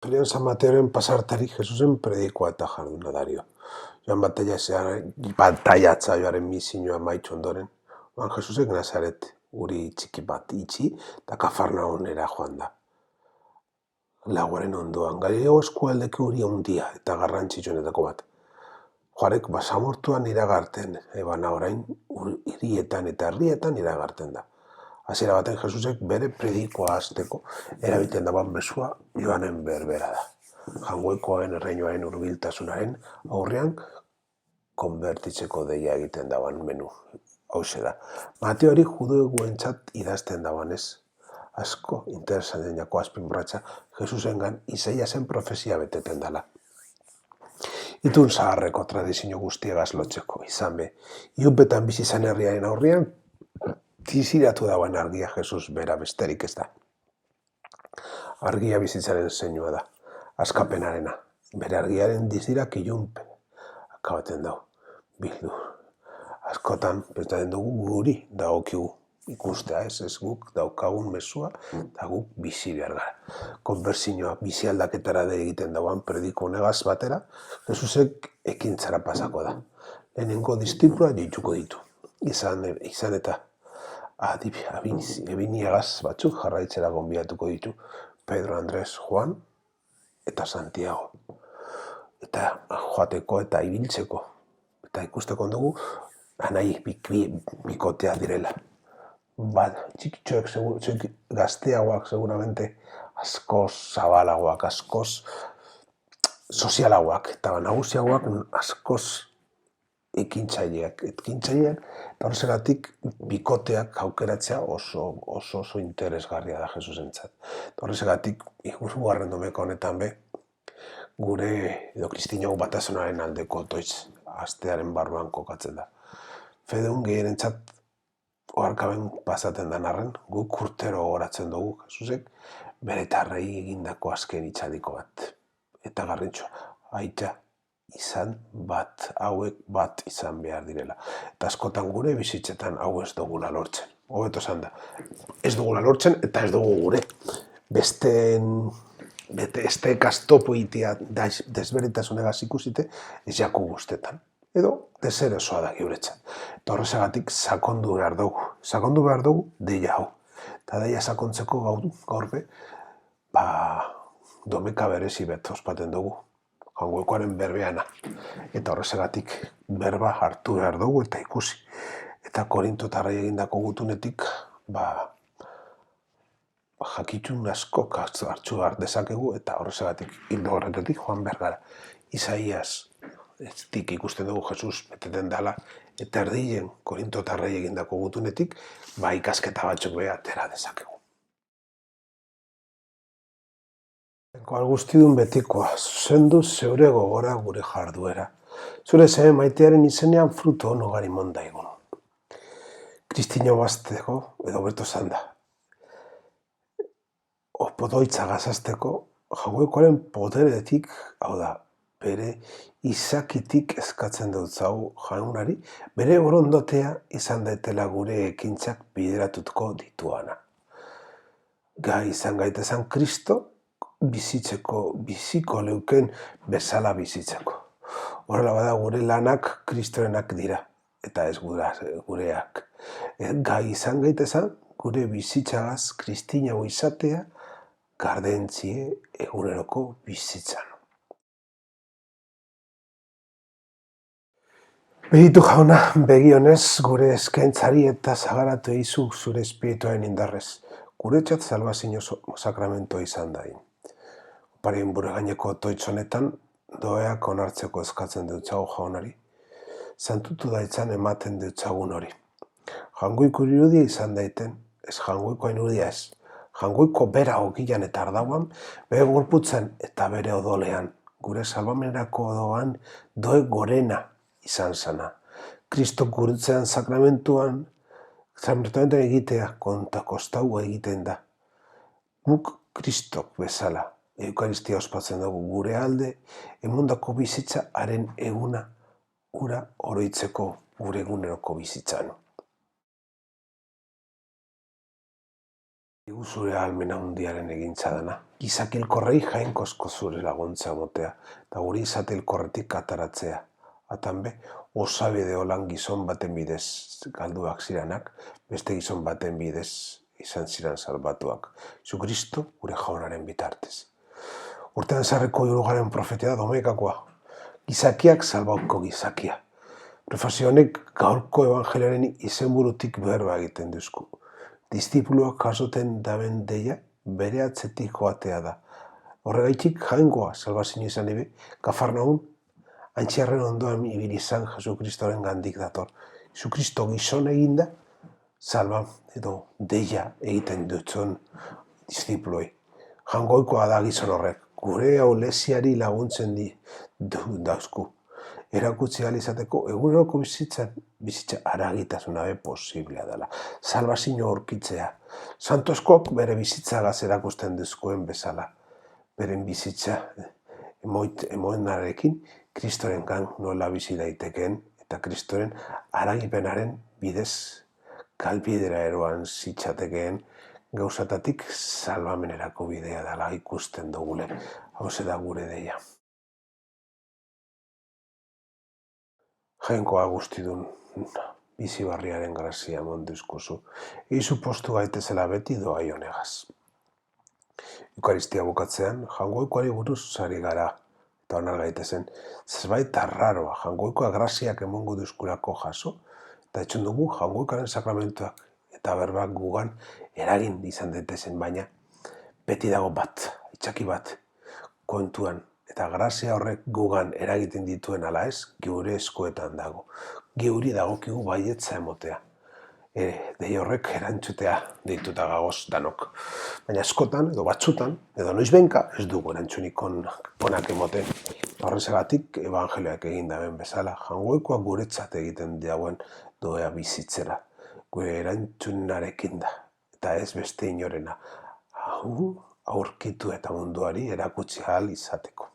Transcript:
Evangelioan San Mateoren pasartari Jesusen predikoa eta jarduna dario. Joan bataiatzaioaren misioa amaittu ondoren, oan Jesusek Nazaret uri txiki bat itxi eta Kafarnaonera joan da. Laguaren ondoan, Galileo eskualdeko uri handia eta garrantzitsuenetako bat. Joarek basamortuan iragarten, ebana orain hirietan eta herrietan iragarten da. Hasiera baten Jesusek bere predikoa hasteko erabiten daban mesua Joanen berbera da. Jangoikoen erreinuaren hurbiltasunaren aurrean konbertitzeko deia egiten daban menu. Hauxe da. Mateori judueguentzat idazten dabanez, asko interesanten jako azpimarratza Jesusengan Isaiasen profezia beteten dala. Itun zaharreko tradizio guztiagaz lotzeko izan be, iunpetan bizi izan herriaren aurrean tiziratu dagoen argia Jesus bera besterik ez da. Argia bizitzaren zeinua da, askapenarena. Bere argiaren dizirak ilunpe. Akabaten dau, bildu. Askotan, pentsatzen dugu guri dagokigu ikustea, ez guk daukagun mesua, eta guk bizi behar gara. Konbertsioa bizi aldaketara da egiten dauan prediko negaz batera, Jesusek ekintzara pasako da. Lehenengo distiploa dituko ditu. Izan eta ebiniagaz batzuk jarraitzera gonbidatuko ditu Pedro, Andres, Juan eta Santiago. Eta joateko eta ibiltzeko. Eta ikusteko dugu anai bikotea direla. Txikitxoek gazteagoak seguramente askoz zabalagoak, askoz sozialagoak eta nagusiagoak askoz ekintzaileak, eta horregatik bikoteak aukeratzea oso interesgarria da Jesusentzat. Horregatik hirugarren domeko honetan be, gure edo kristinago batasunaren aldeko toitz astearen barruan kokatzen da. Fedeun gehierentzat oharkaben pasaten den arren, guk urtero goratzen dugu Jesusek bere tarrei egindako azken hitzaldiko bat. Eta garrantzitsua, aita izan bat, hauek bat izan behar direla. Eta askotan gure bizitzetan hau ez dugula lortzen. Hobeto esan da, ez dugula lortzen eta ez dugu gure. Beste kastopo itea desberitasunegaz ikusite ez jaku guztetan. Edo deserosoa da giuretzat. Eta horrezagatik sakondu behar dugu. Sakondu behar dugu deia hau. Eta deia sakontzeko gaurbe, domeka berezi bet ospaten dugu. Jangoikoaren berbeana. Eta horrezagatik berba hartu behar dugu eta ikusi. Eta Korintotarrei egindako gutunetik, jakitun asko hartzu behar dezakegu eta horrezagatik hildo horretatik joan behar gara. Isaias eztik ikusten dugu Jesus beteten dela eta erdien Korintotarrei egindako gutunetik, ikasketa batzuk beha atera dezakegu. Guztidun betikoa, zuzendu zeure gogora gure jarduera. Zure zehen maitearen izenean fruto onogari mondaigun. Kristino bazteko, edo berto zanda. Opodoitza gazazteko, jangoikoaren poderetik, hau da, bere izakitik eskatzen dut zau jaunari, bere borondotea izan daitela gure ekintzak bideratutuko dituana. Gai izan gaitezan Kristo, biziko leuken bezala bizitzeko. Horrela bada gure lanak Kristorenak dira, eta ez gureak. Gai izan gaitezan gure bizitzagaz kristinago izatea gardentzie eguneroko bizitzan. Begitu jauna, begionez gure eskaintzari eta zagaratu eizu zure espirituaren indarrez. Guretzat salbazio sakramentoa izan dain. Oparein bure gaineko toitzonetan, doeak onartzeko eskatzen dutzago jaunari. Santutu daitzan ematen dutzagun hori. Jangoiko irudia izan daiten, ez jangoikoa irudia ez. Jangoiko bera ogilan eta ardauan, bere gorputzen eta bere odolean, gure salbamenerako odoan doe gorena izan zana. Kristok gurutzean sakramentuan egitea konta kostau egiten da. Guk Kristok bezala, Eukaristia ospatzen dugu gure alde, emundako bizitza haren eguna, ura oroitzeko gure eguneroko bizitzan. Egu zure ahalmena handiaren egintza dana. Gizaki hilkorrei jainkozko zure laguntza motea, eta guri izate hilkorretik ataratzea. Atanbe, osabide holan gizon baten bidez galduak ziranak, beste gizon baten bidez izan ziran salbatuak. Jesu Kristo gure jaunaren bitartez. Urtean zarreko hirugaren profetia da domekakoa. Gizakiak salbauko gizakia. Prefazio honek gaurko evangelioaren izenburutik berba egiten duzku. Dizipuluak jasoten daben deia bere atzetik joatea da. Horregaitik jaingoa salbazio izan ebe, Kafarnaun antxiarren ondoan ibili izan Jesu Kristoren gandik dator. Jesu Kristo gizon eginda, salba edo deia egiten dutzen dizipuloi. Jangoikoa da gizon horrek, gure aulesiari laguntzen dauzku. Erakutsi izateko eguneroko bizitza aragitasuna posiblea dela. Salbazio aurkitzea. Santo askok bere bizitzagaz erakusten duzkoen bezala. Beren bizitza emoenarekin Kristoren gan nola bizi daitekeen eta Kristoren aragipenaren bidez galbidera eroan zitzatekeen gauzatatik salbamenerako bidea dela ikusten dugule. Hau da gure deia. Jainkoa guztidun bizi barriaren grazia monduzkuzu. Izu postu gaitezela beti doa honegaz. Eukaristia bukatzean, jangoikoari buruz ari gara. Eta onar gaitezen, zerbait arraroa, jangoikoa graziak emongo duzkurako jaso, eta etxon dugu jangoikoaren sakramentuak eta berbak gugan eragin izan daitezen, baina beti dago bat, itxaki bat, kontuan. Eta grazia horrek gugan eragiten dituen ala ez, geure eskuetan dago. Geuri dagokigu baietza emotea. Dei horrek erantzutea deituta gagoz danok. Baina askotan, edo batzutan, edo noizbenka, ez dugu erantzunik onak emoten. Horrezagatik, evangelioak egin daben bezala, jangoikoak guretzat egiten dauen doea bizitzera. Gure erantzunarekin da, eta ez beste inorena. Aurkitu eta munduari erakutsi ahal izateko.